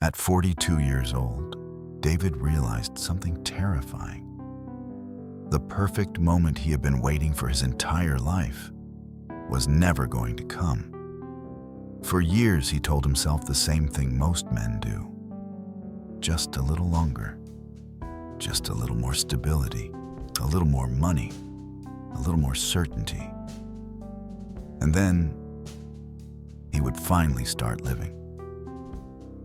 At 42 years old, David realized something terrifying. The perfect moment he had been waiting for his entire life was never going to come. For years, he told himself the same thing most men do. Just a little longer, just a little more stability, a little more money, a little more certainty. And then he would finally start living.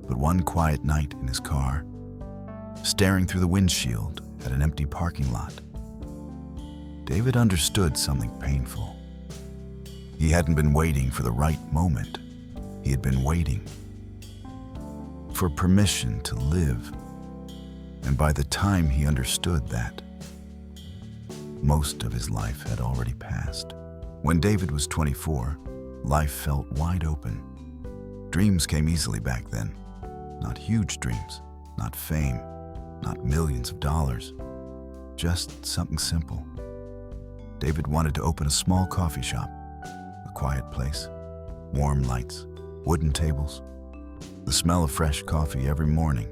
But one quiet night in his car, staring through the windshield at an empty parking lot, David understood something painful. He hadn't been waiting for the right moment. He had been waiting for permission to live. And by the time he understood that, most of his life had already passed. When David was 24, life felt wide open. Dreams came easily back then. Not huge dreams, not fame, not millions of dollars, just something simple. David wanted to open a small coffee shop, a quiet place, warm lights, wooden tables, the smell of fresh coffee every morning,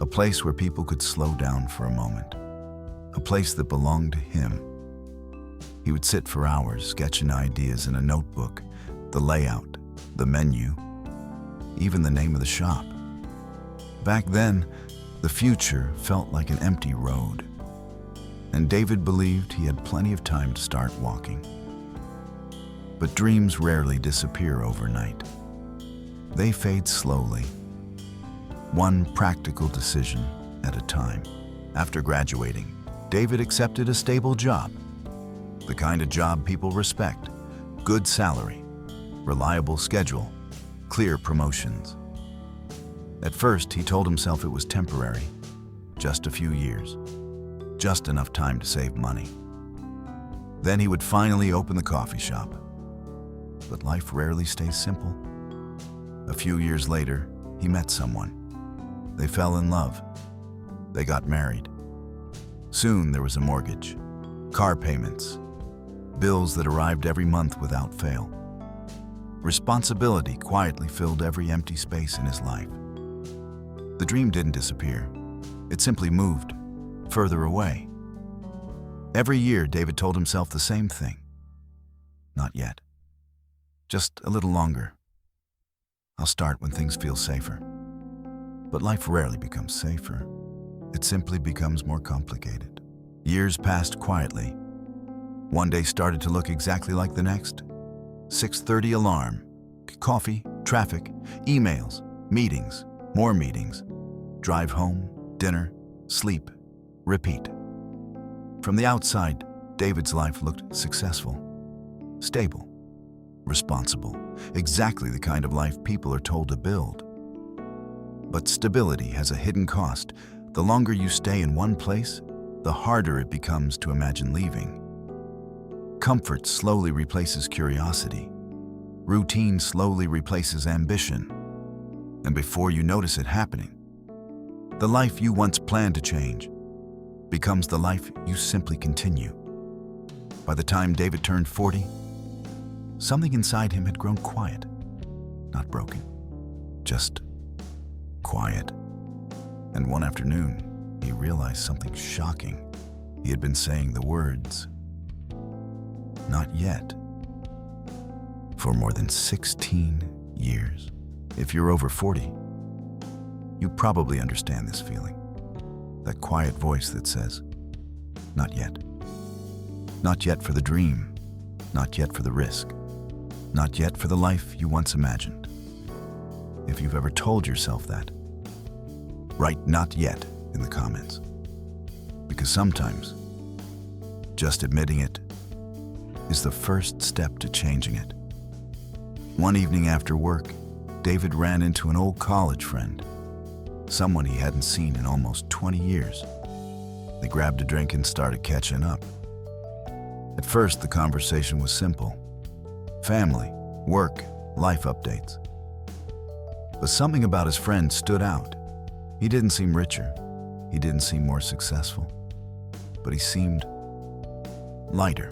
a place where people could slow down for a moment, a place that belonged to him. He would sit for hours sketching ideas in a notebook, the layout, the menu, even the name of the shop. Back then, the future felt like an empty road, and David believed he had plenty of time to start walking. But dreams rarely disappear overnight. They fade slowly, one practical decision at a time. After graduating, David accepted a stable job, the kind of job people respect: good salary, reliable schedule, clear promotions. At first, he told himself it was temporary, just a few years, just enough time to save money. Then he would finally open the coffee shop. But life rarely stays simple. A few years later, he met someone. They fell in love. They got married. Soon there was a mortgage, car payments, bills that arrived every month without fail. Responsibility quietly filled every empty space in his life. The dream didn't disappear. It simply moved further away. Every year, David told himself the same thing. Not yet. Just a little longer. I'll start when things feel safer. But life rarely becomes safer. It simply becomes more complicated. Years passed quietly. One day started to look exactly like the next. 6:30 alarm, coffee, traffic, emails, meetings, more meetings, drive home, dinner, sleep, repeat. From the outside, David's life looked successful, stable, responsible, exactly the kind of life people are told to build. But stability has a hidden cost. The longer you stay in one place, the harder it becomes to imagine leaving. Comfort slowly replaces curiosity. Routine slowly replaces ambition. And before you notice it happening, the life you once planned to change becomes the life you simply continue. By the time David turned 40, something inside him had grown quiet, not broken, just quiet. And one afternoon, he realized something shocking. He had been saying the words, "Not yet," for more than 16 years. If you're over 40, you probably understand this feeling. That quiet voice that says, "Not yet." Not yet for the dream, not yet for the risk, not yet for the life you once imagined. If you've ever told yourself that, write "not yet" in the comments. Because sometimes, just admitting it is the first step to changing it. One evening after work, David ran into an old college friend, someone he hadn't seen in almost 20 years. They grabbed a drink and started catching up. At first, the conversation was simple: family, work, life updates. But something about his friend stood out. He didn't seem richer. He didn't seem more successful. But he seemed lighter,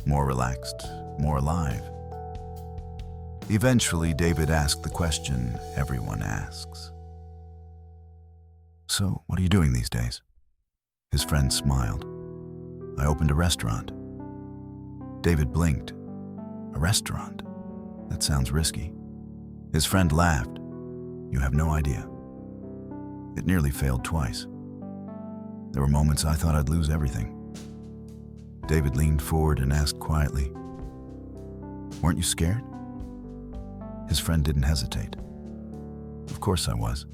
more relaxed, more alive. Eventually, David asked the question everyone asks. "So, what are you doing these days?" His friend smiled. "I opened a restaurant." David blinked. "A restaurant? That sounds risky." His friend laughed. "You have no idea. It nearly failed twice. There were moments I thought I'd lose everything." David leaned forward and asked quietly, "Weren't you scared?" His friend didn't hesitate. "Of course I was."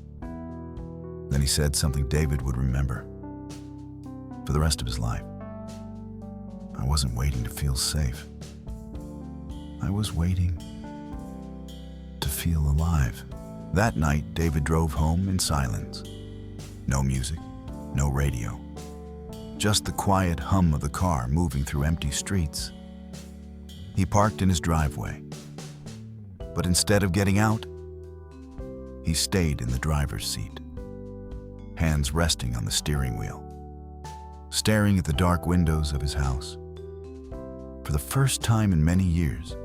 Then he said something David would remember for the rest of his life. "I wasn't waiting to feel safe. I was waiting to feel alive." That night, David drove home in silence. No music, no radio. Just the quiet hum of the car moving through empty streets. He parked in his driveway. But instead of getting out, he stayed in the driver's seat, hands resting on the steering wheel, staring at the dark windows of his house. For the first time in many years,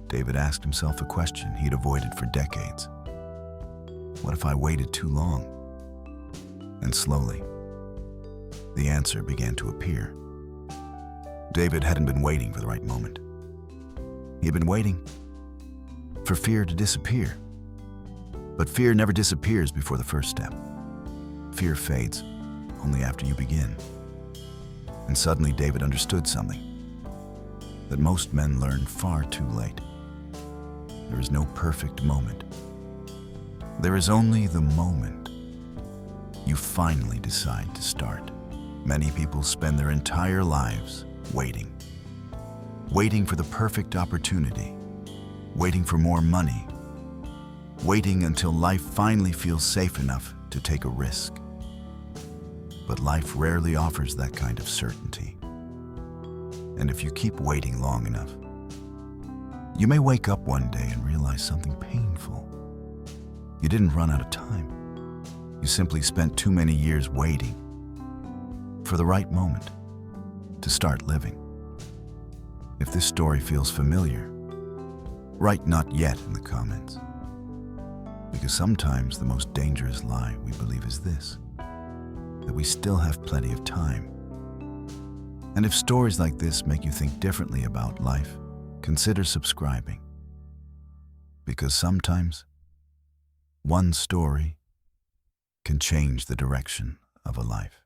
David asked himself a question he'd avoided for decades. What if I waited too long? And slowly, the answer began to appear. David hadn't been waiting for the right moment. He had been waiting for fear to disappear. But fear never disappears before the first step. Fear fades only after you begin. And suddenly David understood something that most men learn far too late. There is no perfect moment. There is only the moment you finally decide to start. Many people spend their entire lives waiting. Waiting for the perfect opportunity. Waiting for more money. Waiting until life finally feels safe enough to take a risk. But life rarely offers that kind of certainty. And if you keep waiting long enough, you may wake up one day and realize something painful. You didn't run out of time. You simply spent too many years waiting for the right moment to start living. If this story feels familiar, write "not yet" in the comments. Because sometimes the most dangerous lie we believe is this, that we still have plenty of time. And if stories like this make you think differently about life, consider subscribing. Because sometimes one story can change the direction of a life.